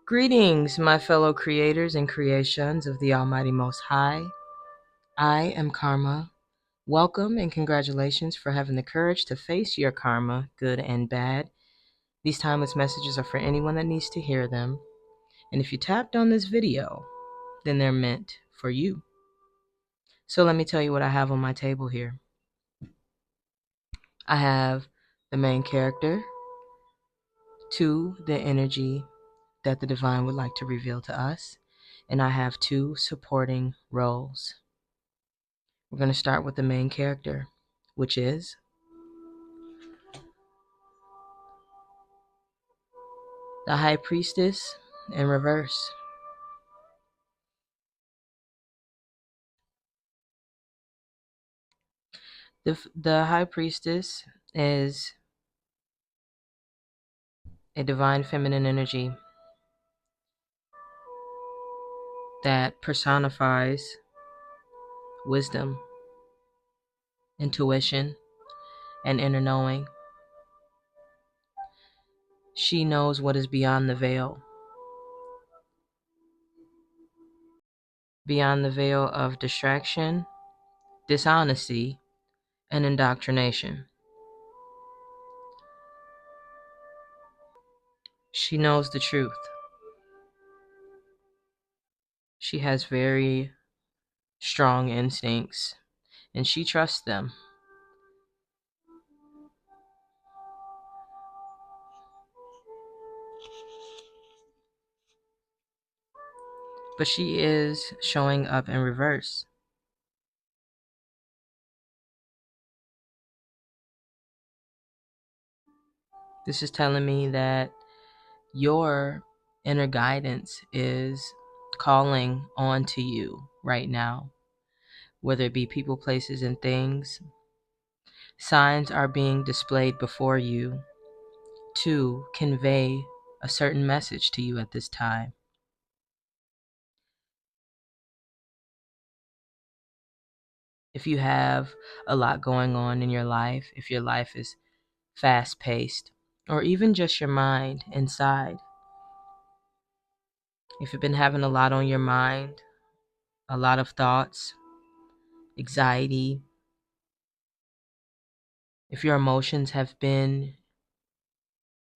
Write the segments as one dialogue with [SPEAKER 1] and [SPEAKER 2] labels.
[SPEAKER 1] Greetings, my fellow creators and creations of the Almighty Most High. I am Karma. Welcome and congratulations for having the courage to face your karma, good and bad. These timeless messages are for anyone that needs to hear them. And if you tapped on this video, then they're meant for you. So let me tell you what I have on my table here. I have the main character, 2, the energy that the divine would like to reveal to us, and I have 2 supporting roles. We're going to start with the main character, which is the High Priestess in reverse. The High Priestess is a divine feminine energy that personifies wisdom, intuition, and inner knowing. She knows what is beyond the veil of distraction, dishonesty, and indoctrination. She knows the truth. She has very strong instincts, and she trusts them. But she is showing up in reverse. This is telling me that your inner guidance is calling on to you right now, whether it be people, places, and things. Signs are being displayed before you to convey a certain message to you at this time. If you have a lot going on in your life, if your life is fast paced, or even just your mind inside, if you've been having a lot on your mind, a lot of thoughts, anxiety, if your emotions have been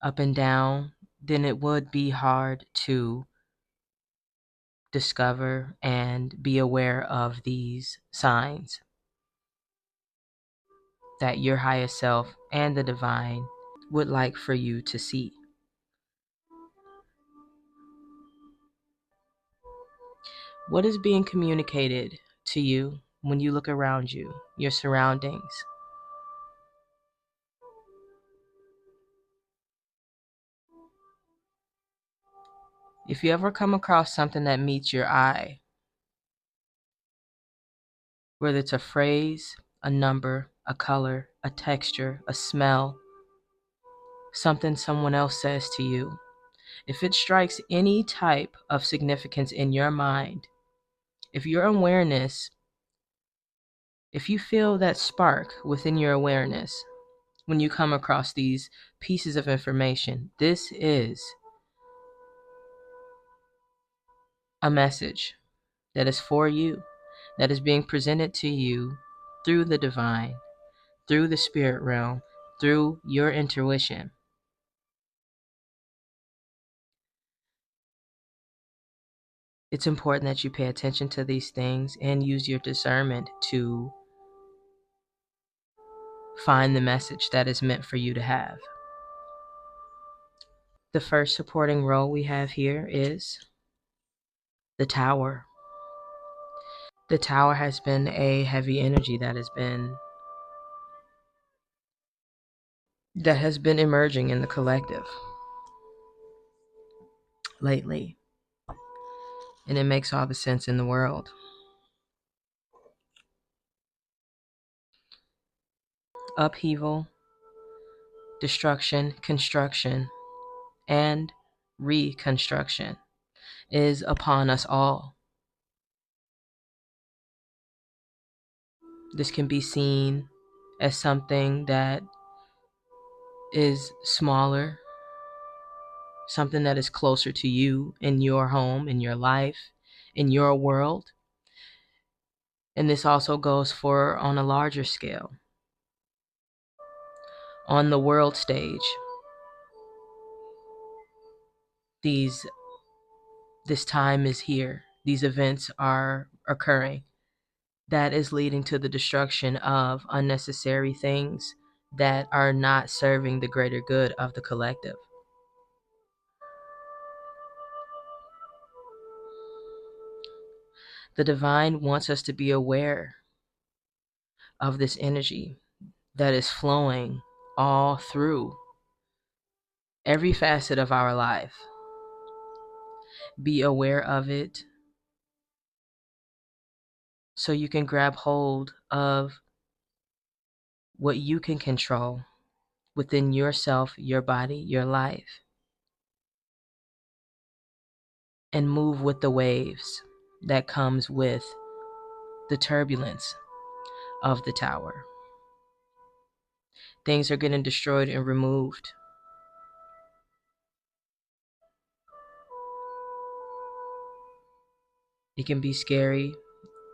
[SPEAKER 1] up and down, then it would be hard to discover and be aware of these signs that your highest self and the divine would like for you to see. What is being communicated to you when you look around you, your surroundings? If you ever come across something that meets your eye, whether it's a phrase, a number, a color, a texture, a smell, something someone else says to you, if it strikes any type of significance in your mind, if your awareness, if you feel that spark within your awareness when you come across these pieces of information, this is a message that is for you, that is being presented to you through the divine, through the spirit realm, through your intuition. It's important that you pay attention to these things and use your discernment to find the message that is meant for you to have. The first supporting role we have here is the Tower. The Tower has been a heavy energy that has been emerging in the collective lately. And it makes all the sense in the world. Upheaval, destruction, construction, and reconstruction is upon us all. This can be seen as something that is smaller, something that is closer to you in your home, in your life, in your world. And this also goes for on a larger scale. On the world stage, these this time is here. These events are occurring. That is leading to the destruction of unnecessary things that are not serving the greater good of the collective. The divine wants us to be aware of this energy that is flowing all through every facet of our life. Be aware of it so you can grab hold of what you can control within yourself, your body, your life, and move with the waves that comes with the turbulence of the tower. Things are getting destroyed and removed. It can be scary,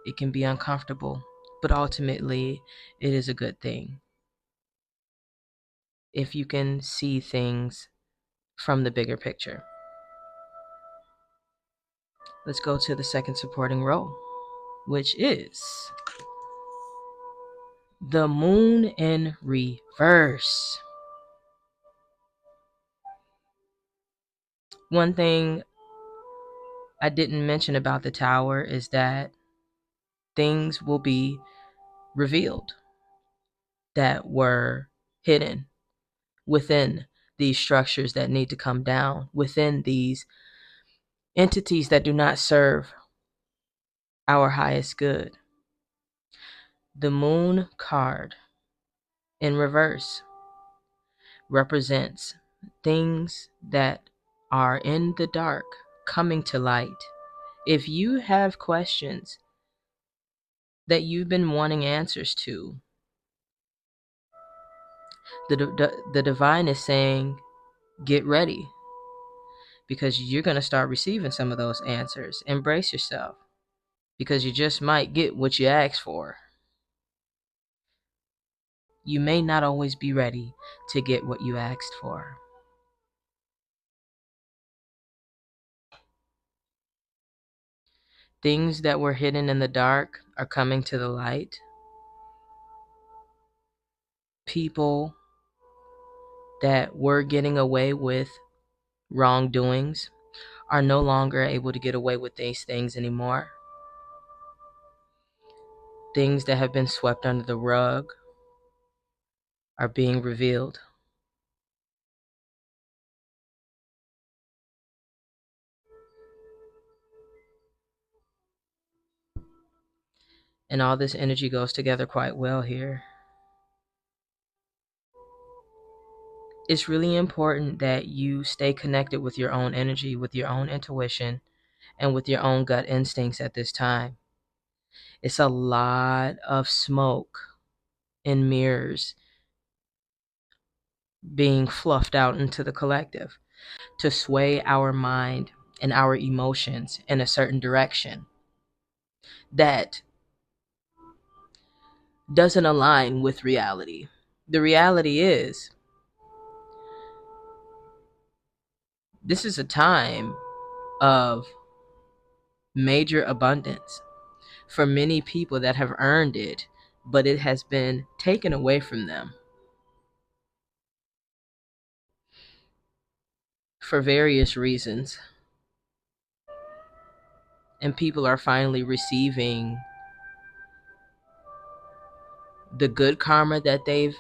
[SPEAKER 1] it can be uncomfortable, but ultimately it is a good thing if you can see things from the bigger picture. Let's go to the second supporting role, which is the moon in reverse. One thing I didn't mention about the tower is that things will be revealed that were hidden within these structures that need to come down, within these entities that do not serve our highest good. The moon card in reverse represents things that are in the dark coming to light. If you have questions that you've been wanting answers to, the divine is saying, get ready, because you're going to start receiving some of those answers. Embrace yourself, because you just might get what you asked for. You may not always be ready to get what you asked for. Things that were hidden in the dark are coming to the light. People that were getting away with wrongdoings are no longer able to get away with these things anymore. Things that have been swept under the rug are being revealed. And all this energy goes together quite well here. It's really important that you stay connected with your own energy, with your own intuition, and with your own gut instincts at this time. It's a lot of smoke and mirrors being fluffed out into the collective to sway our mind and our emotions in a certain direction that doesn't align with reality. The reality is, this is a time of major abundance for many people that have earned it, but it has been taken away from them for various reasons. And people are finally receiving the good karma that they've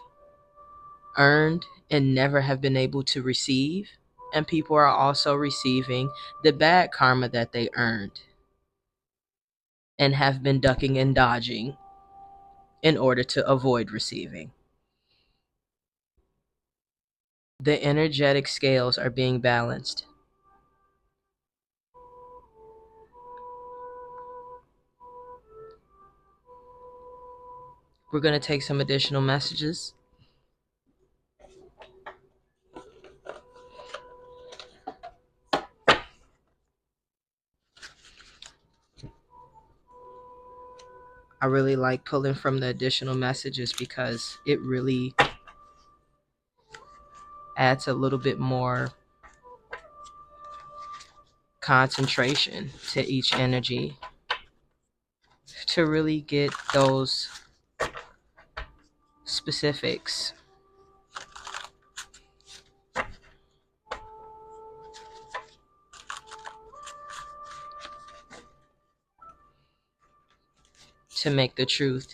[SPEAKER 1] earned and never have been able to receive. And people are also receiving the bad karma that they earned and have been ducking and dodging in order to avoid receiving. The energetic scales are being balanced. We're going to take some additional messages. I really like pulling from the additional messages because it really adds a little bit more concentration to each energy to really get those specifics. To make the truth,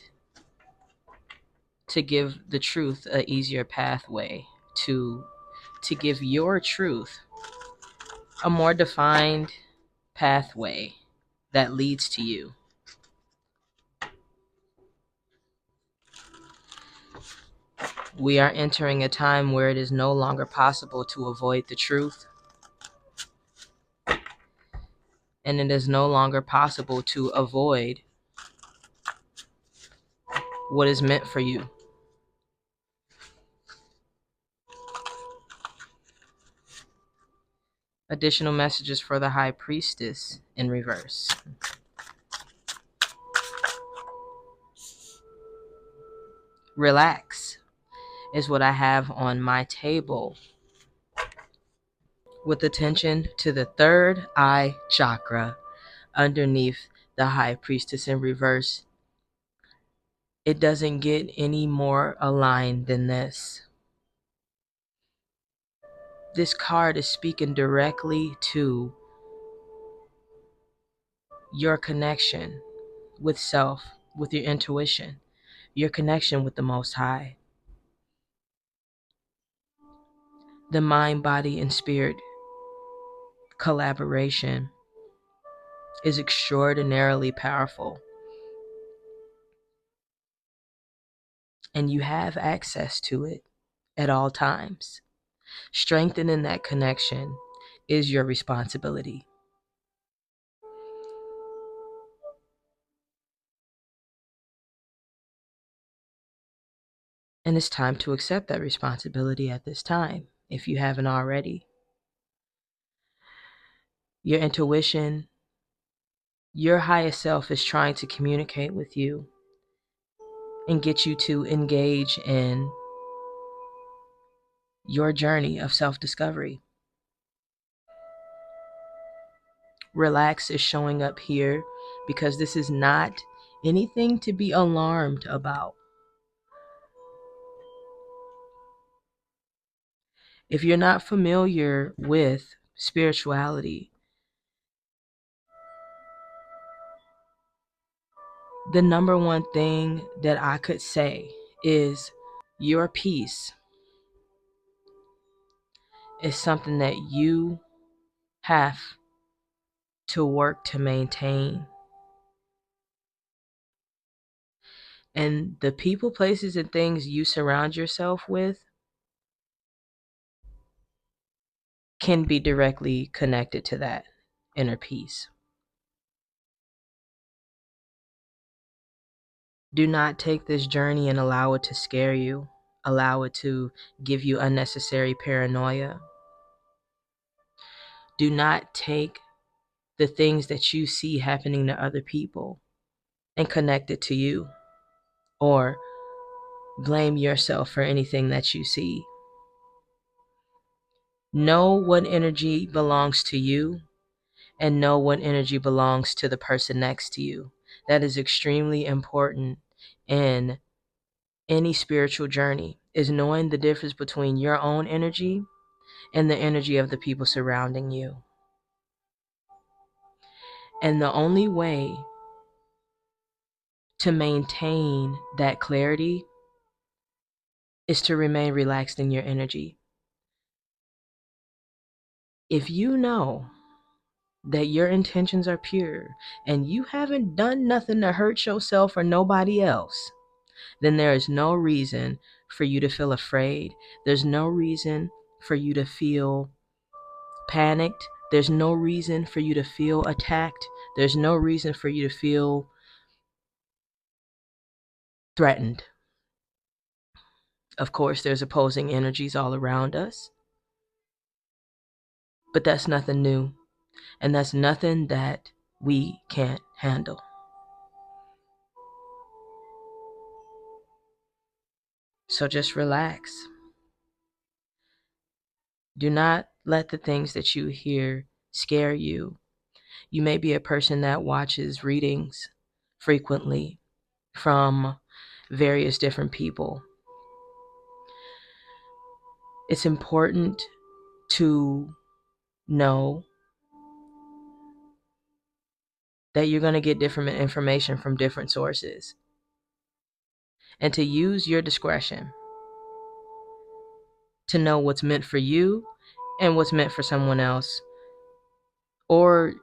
[SPEAKER 1] to give the truth a easier pathway, to give your truth a more defined pathway that leads to you. We are entering a time where it is no longer possible to avoid the truth, and it is no longer possible to avoid what is meant for you. Additional messages for the High Priestess in reverse. Relax is what I have on my table, with attention to the third eye chakra underneath the High Priestess in reverse. It doesn't get any more aligned than this. This card is speaking directly to your connection with self, with your intuition, your connection with the Most High. The mind, body, and spirit collaboration is extraordinarily powerful, and you have access to it at all times. Strengthening that connection is your responsibility. And it's time to accept that responsibility at this time, if you haven't already. Your intuition, your highest self is trying to communicate with you and get you to engage in your journey of self-discovery. Relax is showing up here because this is not anything to be alarmed about. If you're not familiar with spirituality, the number one thing that I could say is your peace is something that you have to work to maintain. And the people, places, and things you surround yourself with can be directly connected to that inner peace. Do not take this journey and allow it to scare you, allow it to give you unnecessary paranoia. Do not take the things that you see happening to other people and connect it to you, or blame yourself for anything that you see. Know what energy belongs to you and know what energy belongs to the person next to you. That is extremely important in any spiritual journey, is knowing the difference between your own energy and the energy of the people surrounding you. And the only way to maintain that clarity is to remain relaxed in your energy. If you know that your intentions are pure and you haven't done nothing to hurt yourself or nobody else, then there is no reason for you to feel afraid. There's no reason for you to feel panicked. There's no reason for you to feel attacked. There's no reason for you to feel threatened. Of course, there's opposing energies all around us, but that's nothing new, and that's nothing that we can't handle. So just relax. Do not let the things that you hear scare you. You may be a person that watches readings frequently from various different people. It's important to know that you're going to get different information from different sources and to use your discretion to know what's meant for you and what's meant for someone else, or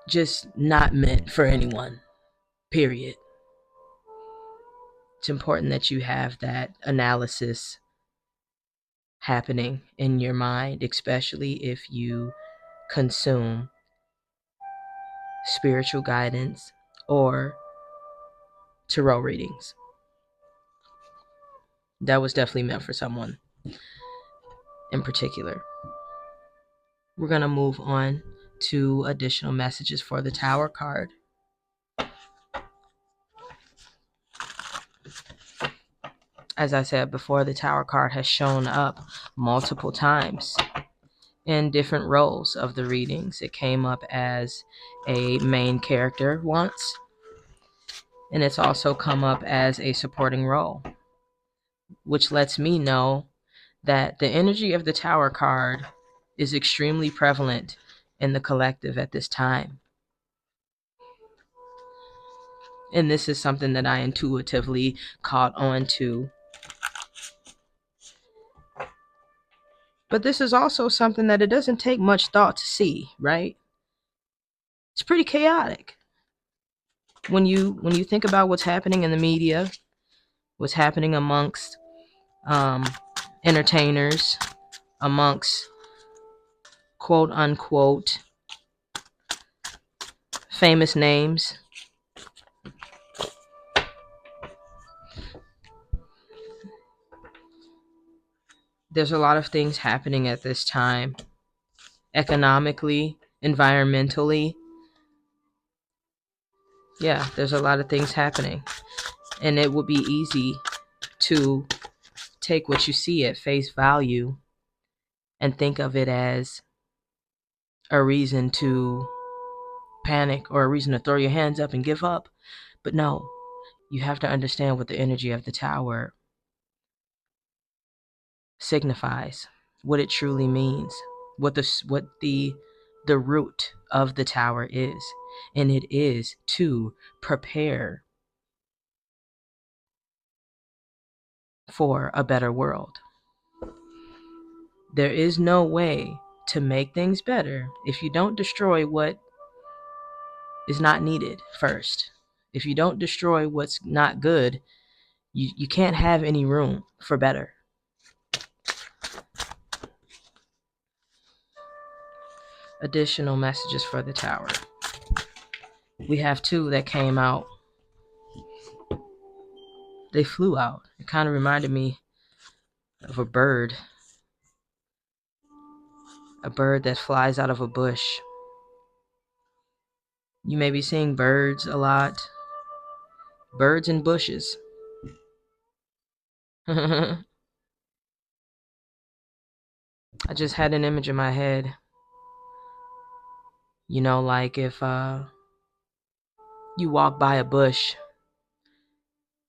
[SPEAKER 1] just not meant for anyone, period. It's important that you have that analysis happening in your mind, especially if you consume spiritual guidance or tarot readings. That was definitely meant for someone in particular. We're going to move on to additional messages for the Tower card. As I said before, the Tower card has shown up multiple times in different roles of the readings. It came up as a main character once, and it's also come up as a supporting role, which lets me know that the energy of the Tower card is extremely prevalent in the collective at this time. And this is something that I intuitively caught on to. But this is also something that it doesn't take much thought to see, right? It's pretty chaotic. When you think about what's happening in the media, what's happening amongst entertainers, amongst quote unquote famous names, there's a lot of things happening at this time, economically, environmentally. Yeah, there's a lot of things happening, and it would be easy to take what you see at face value and think of it as a reason to panic or a reason to throw your hands up and give up. But no, you have to understand what the energy of the Tower signifies, what it truly means, what the root of the Tower is, and it is to prepare for a better world. There is no way to make things better if you don't destroy what is not needed first. If you don't destroy what's not good, you can't have any room for better. Additional messages for the Tower. We have two that came out. They flew out. It kind of reminded me of a bird that flies out of a bush. You may be seeing birds a lot. Birds in bushes. I just had an image in my head. You know, like if you walk by a bush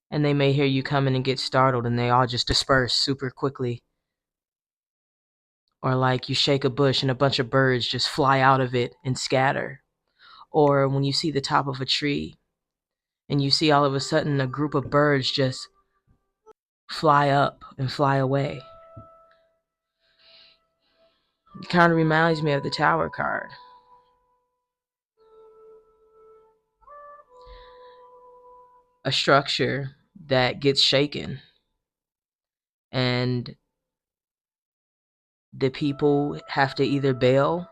[SPEAKER 1] and they may hear you coming and get startled and they all just disperse super quickly. Or like you shake a bush and a bunch of birds just fly out of it and scatter. Or when you see the top of a tree and you see all of a sudden a group of birds just fly up and fly away. It kind of reminds me of the Tower card. A structure that gets shaken and the people have to either bail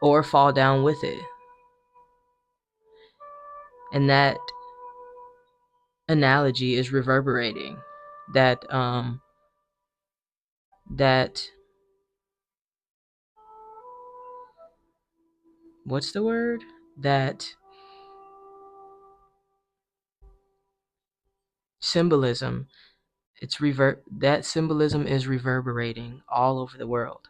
[SPEAKER 1] or fall down with it. And that analogy is reverberating. That what's the word? That symbolism that symbolism is reverberating all over the world.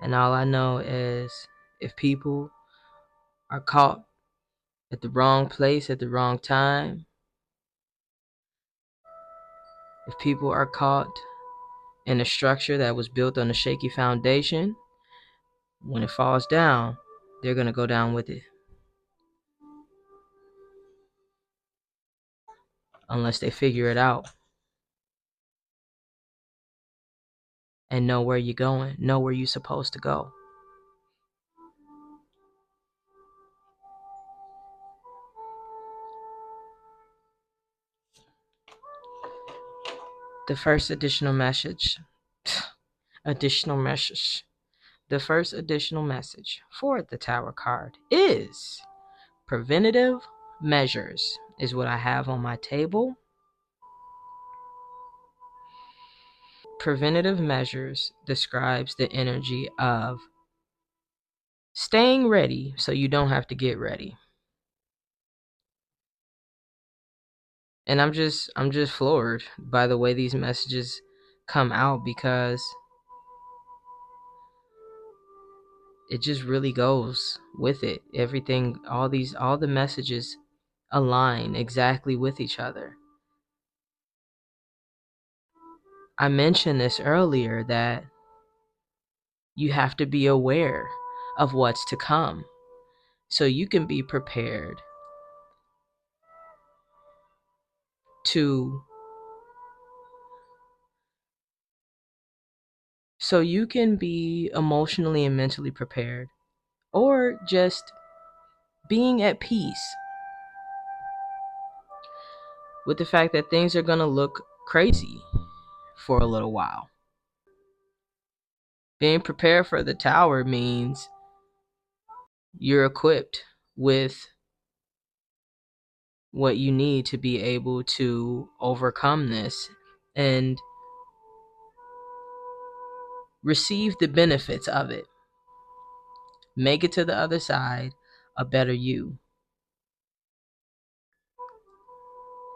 [SPEAKER 1] And all I know is if people are caught at the wrong place at the wrong time, if people are caught in a structure that was built on a shaky foundation, when it falls down, they're going to go down with it. Unless they figure it out and know where you're going, know where you're supposed to go. The first additional message, additional message, the first additional message for the Tower card is preventative measures, is what I have on my table. Preventative measures describes the energy of staying ready so you don't have to get ready. And I'm just floored by the way these messages come out, because it just really goes with it. Everything, all the messages align exactly with each other. I mentioned this earlier, that you have to be aware of what's to come so you can be prepared to so you can be emotionally and mentally prepared, or just being at peace with the fact that things are going to look crazy for a little while. Being prepared for the Tower means you're equipped with what you need to be able to overcome this and receive the benefits of it. Make it to the other side a better you.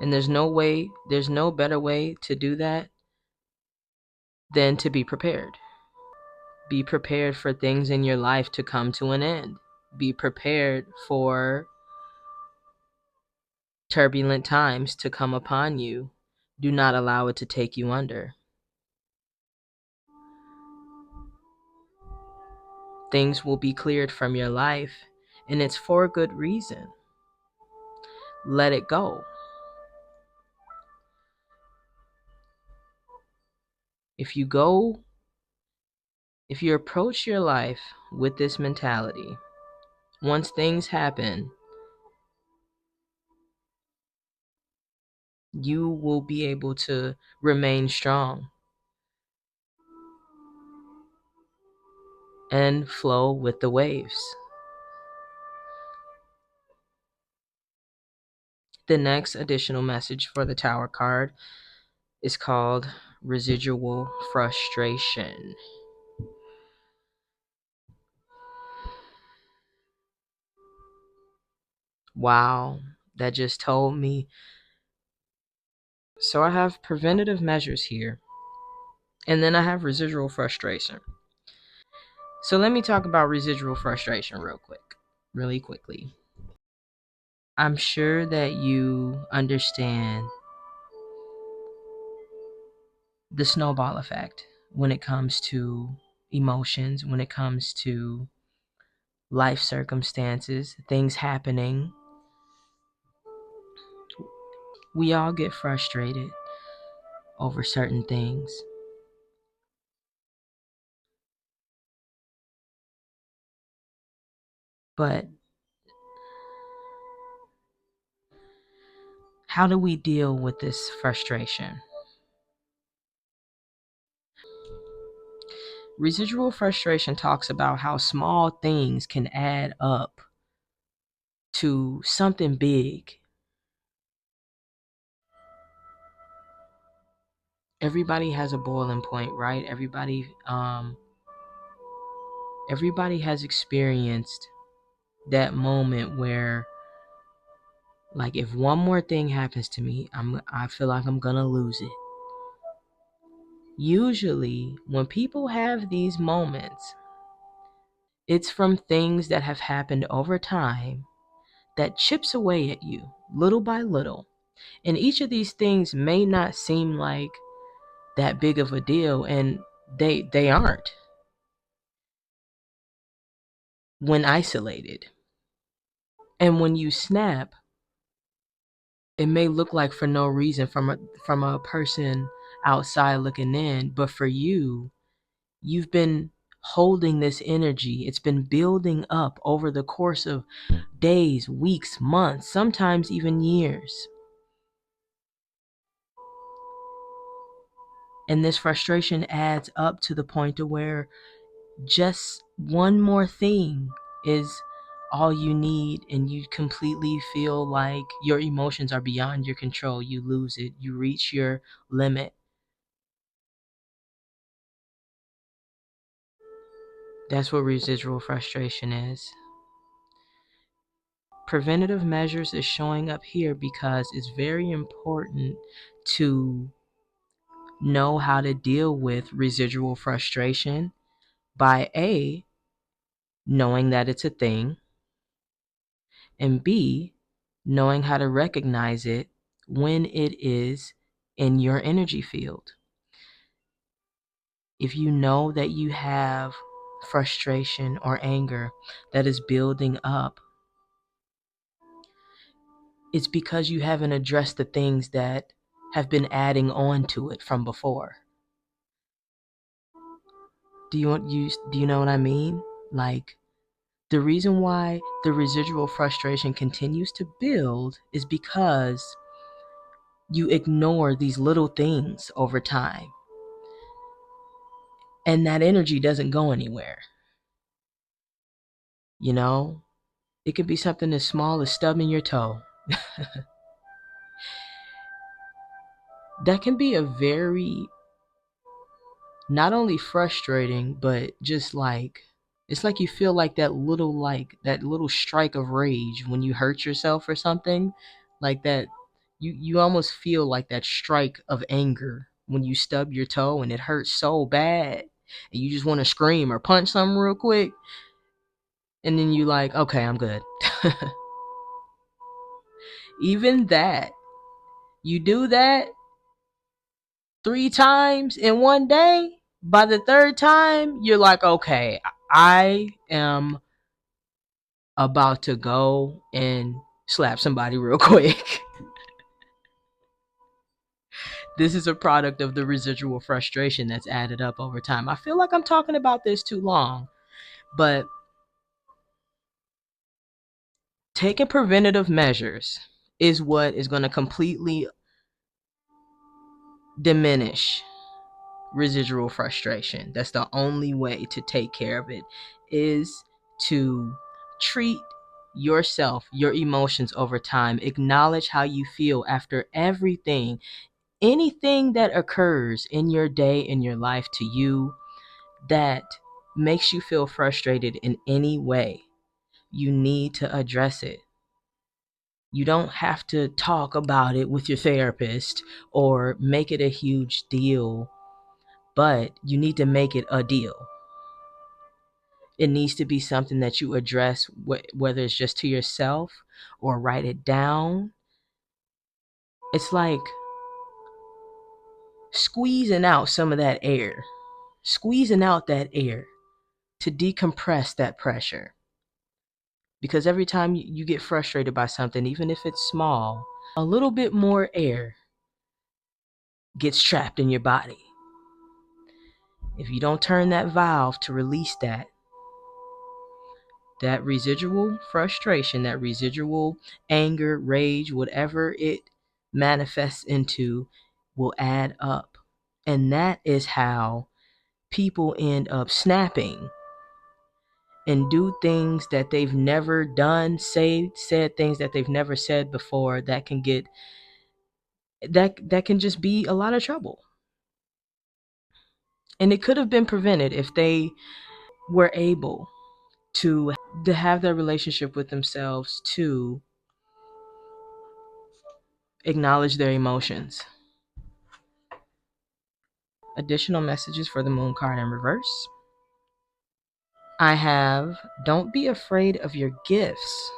[SPEAKER 1] And there's no better way to do that than to be prepared. Be prepared for things in your life to come to an end. Be prepared for turbulent times to come upon you. Do not allow it to take you under. Things will be cleared from your life, and it's for a good reason. Let it go. If you approach your life with this mentality, once things happen, you will be able to remain strong and flow with the waves. The next additional message for the Tower card is called residual frustration. Wow, that just told me. So I have preventative measures here, and then I have residual frustration. So let me talk about residual frustration really quickly. I'm sure that you understand the snowball effect when it comes to emotions, when it comes to life circumstances, things happening. We all get frustrated over certain things. But how do we deal with this frustration? Residual frustration talks about how small things can add up to something big. Everybody has a boiling point, right? Everybody Everybody has experienced that moment where, like, if one more thing happens to me, I feel like I'm gonna lose it. Usually, when people have these moments, it's from things that have happened over time that chips away at you little by little. And each of these things may not seem like that big of a deal, and they aren't when isolated. And when you snap, it may look like for no reason from a person outside looking in, but for you, you've been holding this energy. It's been building up over the course of days, weeks, months, sometimes even years. And this frustration adds up to the point to where just one more thing is all you need, and you completely feel like your emotions are beyond your control. You lose it. You reach your limit. That's what residual frustration is. Preventative measures is showing up here because it's very important to know how to deal with residual frustration by A, knowing that it's a thing, and B, knowing how to recognize it when it is in your energy field. If you know that you have frustration or anger that is building up, it's because you haven't addressed the things that have been adding on to it from before. Do you know what I mean? Like, the reason why the residual frustration continues to build is because you ignore these little things over time, and that energy doesn't go anywhere. You know, it could be something as small as stubbing your toe. That can be a very, not only frustrating, but just like, it's like you feel like that little strike of rage when you hurt yourself or something like that. You almost feel like that strike of anger when you stub your toe and it hurts so bad, and you just want to scream or punch something real quick, and then you like, okay, I'm good. Even that, you do that 3 times in one day, by the third time you're like, okay, I am about to go and slap somebody real quick. This is a product of the residual frustration that's added up over time. I feel like I'm talking about this too long, but taking preventative measures is what is going to completely diminish residual frustration. That's the only way to take care of it, is to treat yourself, your emotions over time. Acknowledge how you feel after everything, anything that occurs in your day, in your life, to you that makes you feel frustrated in any way. You need to address it. You don't have to talk about it with your therapist or make it a huge deal, but you need to make it a deal. It needs to be something that you address, whether it's just to yourself or write it down. It's like squeezing out some of that air, squeezing out that air to decompress that pressure. Because every time you get frustrated by something, even if it's small, a little bit more air gets trapped in your body. If you don't turn that valve to release that residual frustration, that residual anger, rage, whatever it manifests into, will add up. And that is how people end up snapping and do things that they've never done, said things that they've never said before, that can get that can just be a lot of trouble. And it could have been prevented if they were able to have that relationship with themselves, to acknowledge their emotions. Additional messages for the moon card in reverse. I have, don't be afraid of your gifts,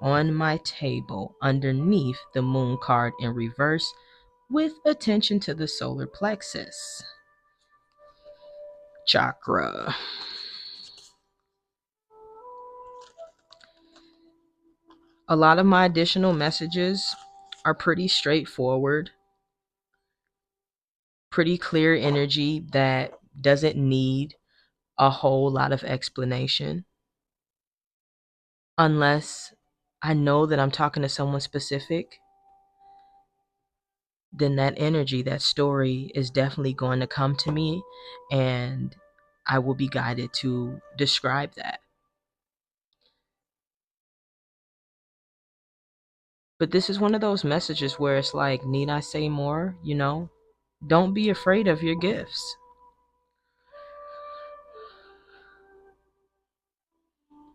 [SPEAKER 1] on my table underneath the moon card in reverse, with attention to the solar plexus chakra. A lot of my additional messages are pretty straightforward, pretty clear energy that doesn't need a whole lot of explanation, unless I know that I'm talking to someone specific. Then that energy, that story is definitely going to come to me, and I will be guided to describe that. But this is one of those messages where it's like, need I say more? Don't be afraid of your gifts.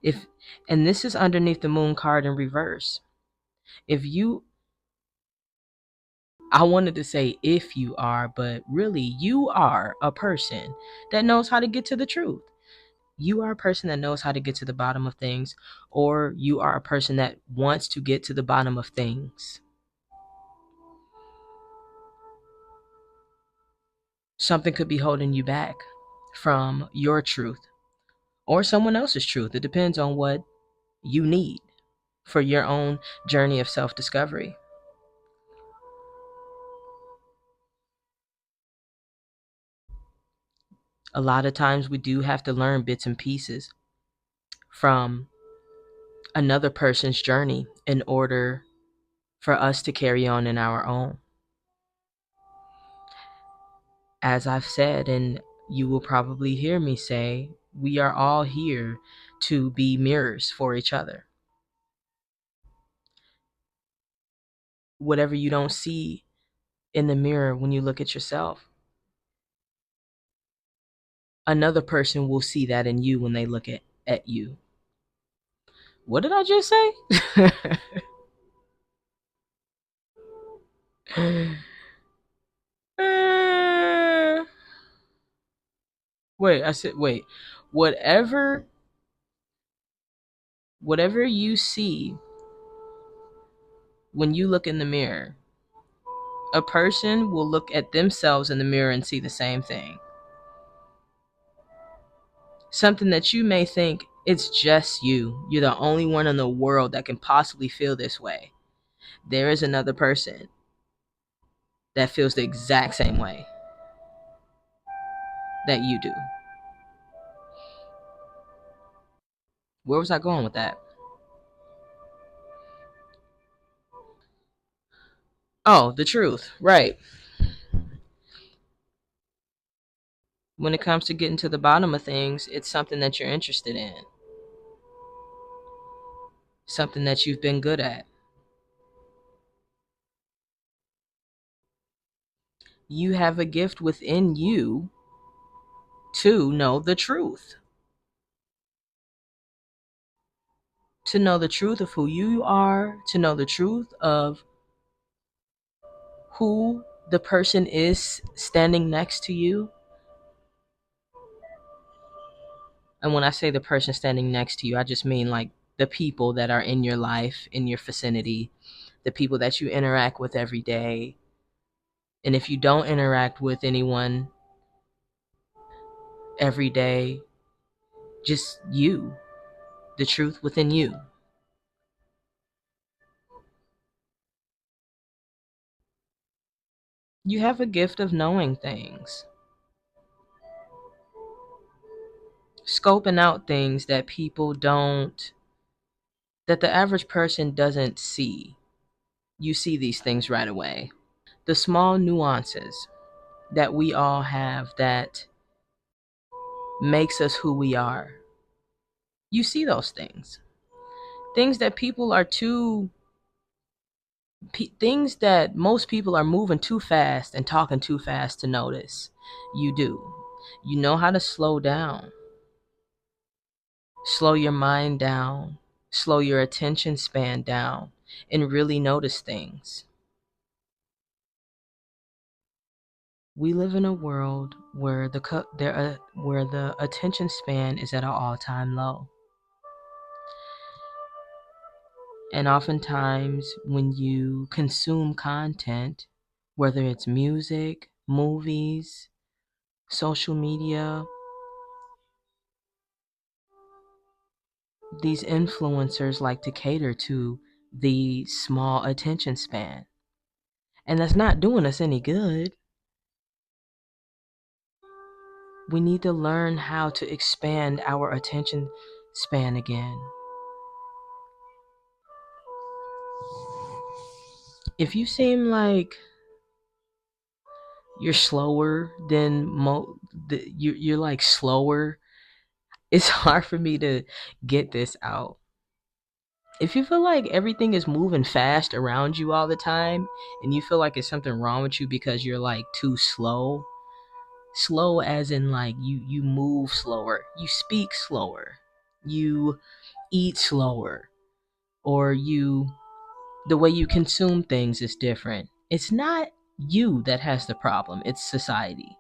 [SPEAKER 1] If and this is underneath the moon card in reverse. If you I wanted to say if you are, but really you are a person that knows how to get to the truth. You are a person that knows how to get to the bottom of things, or you are a person that wants to get to the bottom of things. Something could be holding you back from your truth or someone else's truth. It depends on what you need for your own journey of self discovery. A lot of times we do have to learn bits and pieces from another person's journey in order for us to carry on in our own. As I've said, and you will probably hear me say, we are all here to be mirrors for each other. Whatever you don't see in the mirror when you look at yourself, another person will see that in you when they look at you. What did I just say? Uh, wait, I said wait. Whatever whatever you see when you look in the mirror, a person will look at themselves in the mirror and see the same thing. Something that you may think it's just you. You're the only one in the world that can possibly feel this way. There is another person that feels the exact same way that you do. Where was I going with that? Oh, the truth. Right. When it comes to getting to the bottom of things, it's something that you're interested in, something that you've been good at. You have a gift within you to know the truth. To know the truth of who you are, to know the truth of who the person is standing next to you. And when I say the person standing next to you, I just mean like the people that are in your life, in your vicinity, the people that you interact with every day. And if you don't interact with anyone every day, just you, the truth within you. You have a gift of knowing things, scoping out things that people don't, that the average person doesn't see. You see these things right away. The small nuances that we all have that makes us who we are. You see those things. Things that people are too, things that most people are moving too fast and talking too fast to notice. You do. You know how to slow down. Slow your mind down, slow your attention span down, and really notice things. We live in a world where where the attention span is at an all-time low. And oftentimes when you consume content, whether it's music, movies, social media, these influencers like to cater to the small attention span. And that's not doing us any good. We need to learn how to expand our attention span again. If you seem like you're slower than you're like slower, it's hard for me to get this out. If you feel like everything is moving fast around you all the time and you feel like it's something wrong with you because you're like too slow, slow as in like you move slower, you speak slower, you eat slower, or you the way you consume things is different. It's not you that has the problem, it's society.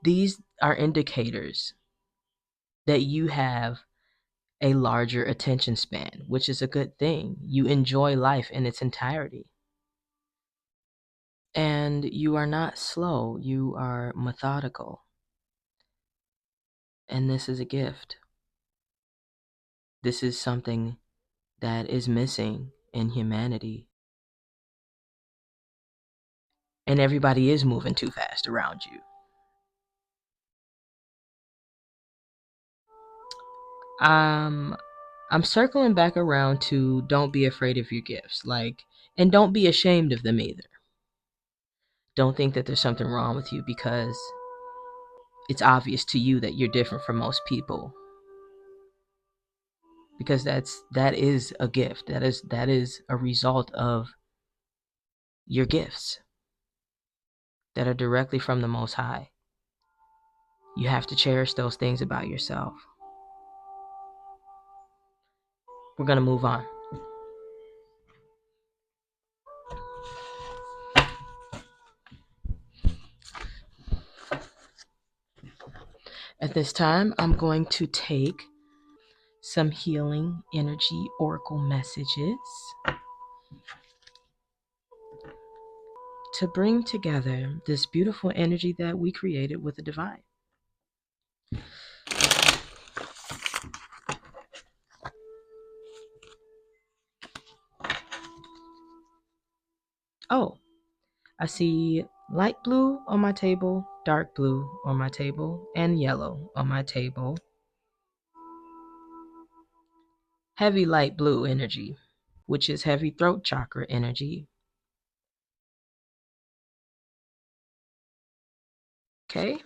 [SPEAKER 1] These are indicators that you have a larger attention span, which is a good thing. You enjoy life in its entirety. And you are not slow, you are methodical. And this is a gift. This is something that is missing in humanity. And everybody is moving too fast around you. Um, I'm circling back around to don't be afraid of your gifts, and don't be ashamed of them either. Don't think that there's something wrong with you because it's obvious to you that you're different from most people. Because that is a gift. That is a result of your gifts that are directly from the Most High. You have to cherish those things about yourself. We're gonna move on. At this time, I'm going to take some healing energy oracle messages to bring together this beautiful energy that we created with the divine. Oh, I see light blue on my table, dark blue on my table, and yellow on my table. Heavy light blue energy, which is heavy throat chakra energy. Okay.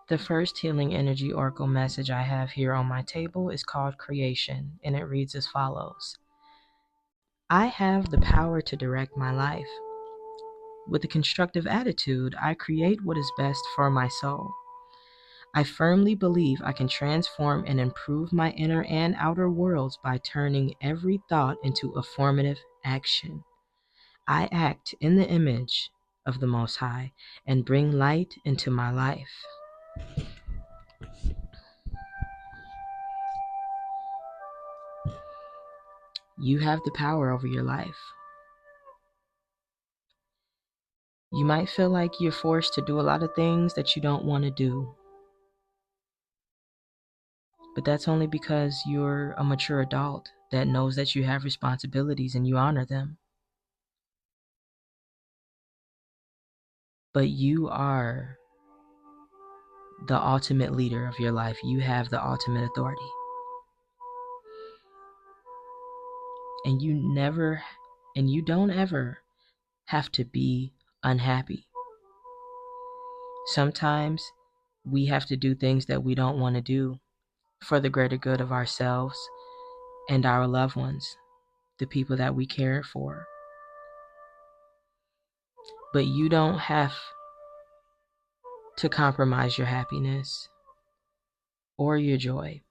[SPEAKER 1] The first healing energy oracle message I have here on my table is called Creation, and it reads as follows. I have the power to direct my life. With a constructive attitude, I create what is best for my soul. I firmly believe I can transform and improve my inner and outer worlds by turning every thought into a formative action. I act in the image of the Most High and bring light into my life. You have the power over your life. You might feel like you're forced to do a lot of things that you don't want to do. But that's only because you're a mature adult that knows that you have responsibilities and you honor them. But you are the ultimate leader of your life. You have the ultimate authority. And you don't ever have to be unhappy. Sometimes we have to do things that we don't want to do for the greater good of ourselves and our loved ones, the people that we care for. but you don't have to compromise your happiness or your joy.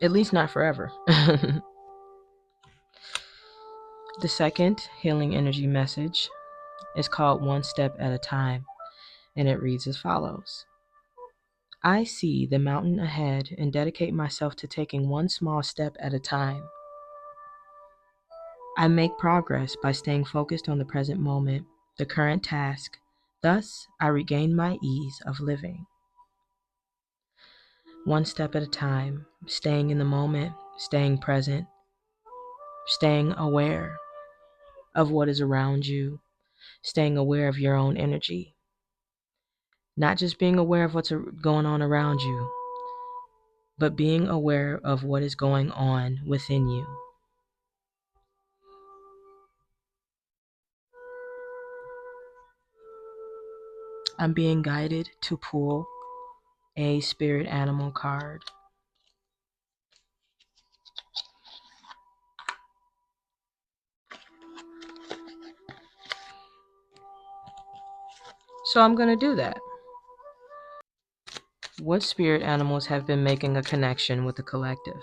[SPEAKER 1] At least not forever. The second healing energy message is called One Step at a Time, and it reads as follows. I see the mountain ahead and dedicate myself to taking one small step at a time. I make progress by staying focused on the present moment, the current task. Thus, I regain my ease of living. One step at a time, staying in the moment, staying present, staying aware of what is around you, staying aware of your own energy. Not just being aware of what's going on around you, but being aware of what is going on within you. I'm being guided to pull a spirit animal card. So I'm going to do that. What spirit animals have been making a connection with the collective?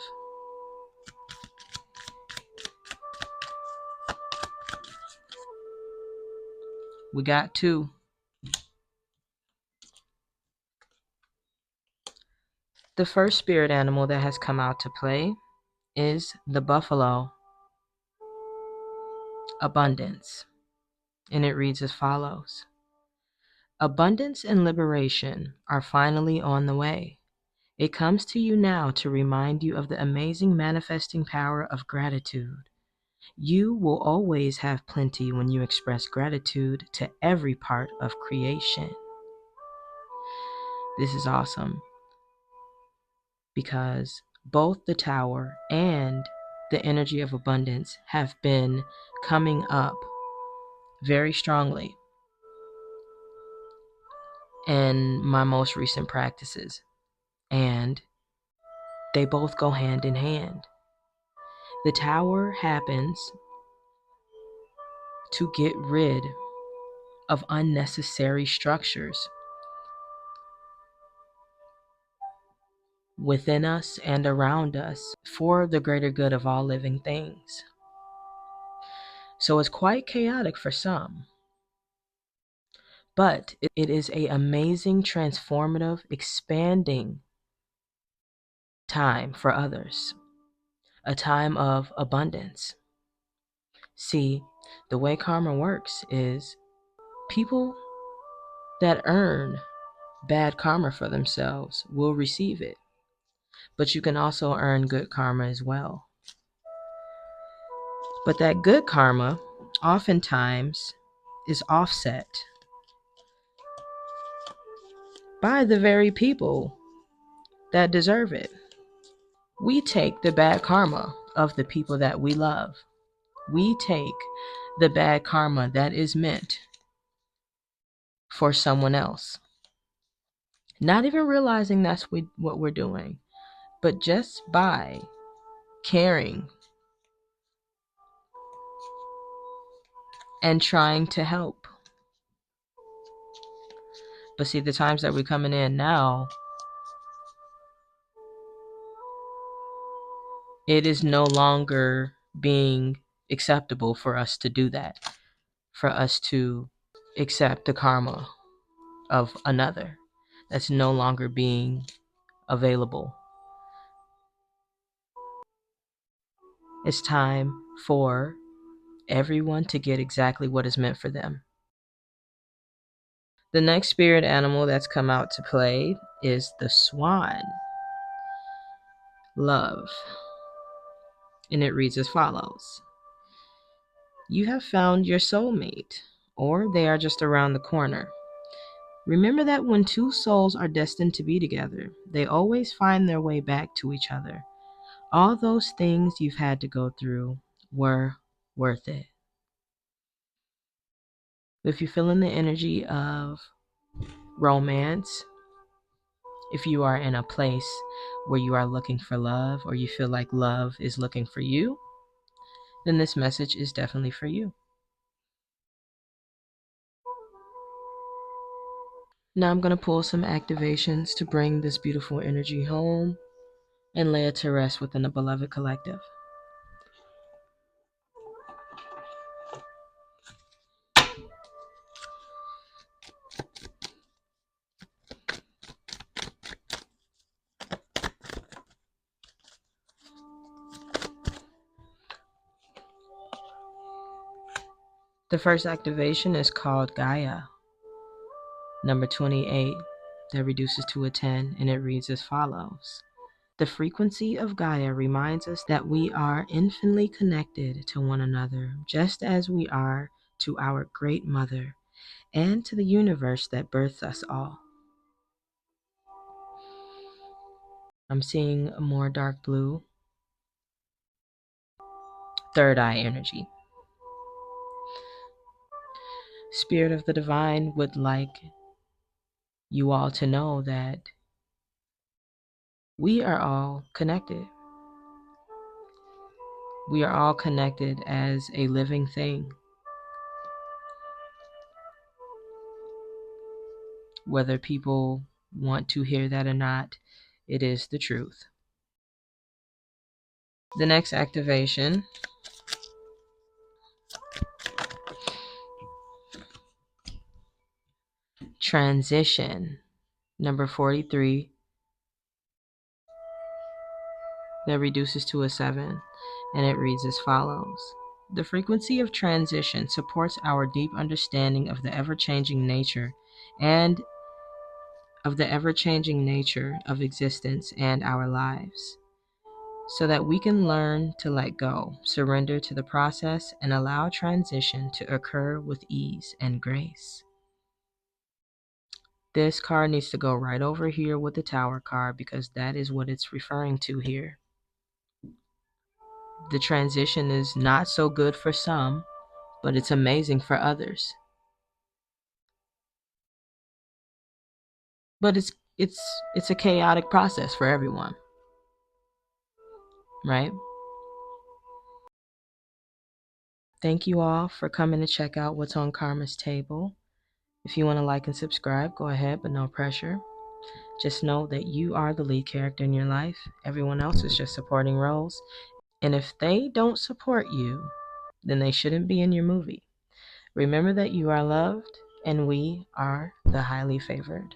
[SPEAKER 1] We got two. The first spirit animal that has come out to play is the buffalo, abundance. And it reads as follows. Abundance and liberation are finally on the way. It comes to you now to remind you of the amazing manifesting power of gratitude. You will always have plenty when you express gratitude to every part of creation. This is awesome because both the tower and the energy of abundance have been coming up very strongly in my most recent practices, and they both go hand in hand. The tower happens to get rid of unnecessary structures within us and around us for the greater good of all living things. So it's quite chaotic for some, but it is an amazing, transformative, expanding time for others, a time of abundance. See, the way karma works is people that earn bad karma for themselves will receive it, but you can also earn good karma as well. But that good karma oftentimes is offset by the very people that deserve it. We take the bad karma of the people that we love. We take the bad karma that is meant for someone else. Not even realizing that's what we're doing, but just by caring and trying to help. But see, the times that we're coming in now, it is no longer being acceptable for us to do that, for us to accept the karma of another. That's no longer being available. It's time for everyone to get exactly what is meant for them. The next spirit animal that's come out to play is the swan, love. And it reads as follows. You have found your soulmate, or they are just around the corner. Remember that when two souls are destined to be together, they always find their way back to each other. All those things you've had to go through were worth it. If you're feeling the energy of romance, If you are in a place where you are looking for love, or you feel like love is looking for you, then this message is definitely for you. Now I'm going to pull some activations to bring this beautiful energy home and lay it to rest within the beloved collective. The first activation is called Gaia, number 28, that reduces to a 10, and it reads as follows. The frequency of Gaia reminds us that we are infinitely connected to one another, just as we are to our Great Mother and to the universe that births us all. I'm seeing a more dark blue, third eye energy. Spirit of the Divine would like you all to know that we are all connected. We are all connected as a living thing. Whether people want to hear that or not, it is the truth. The next activation transition, number 43, that reduces to a 7, and it reads as follows. The frequency of transition supports our deep understanding of the ever-changing nature of existence and our lives, so that we can learn to let go, surrender to the process, and allow transition to occur with ease and grace. This card needs to go right over here with the Tower card, because that is what it's referring to here. The transition is not so good for some, but it's amazing for others. But it's a chaotic process for everyone, right? Thank you all for coming to check out what's on Karma's table. If you want to like and subscribe, go ahead, but no pressure. Just know that you are the lead character in your life. Everyone else is just supporting roles. And if they don't support you, then they shouldn't be in your movie. Remember that you are loved, and we are the highly favored.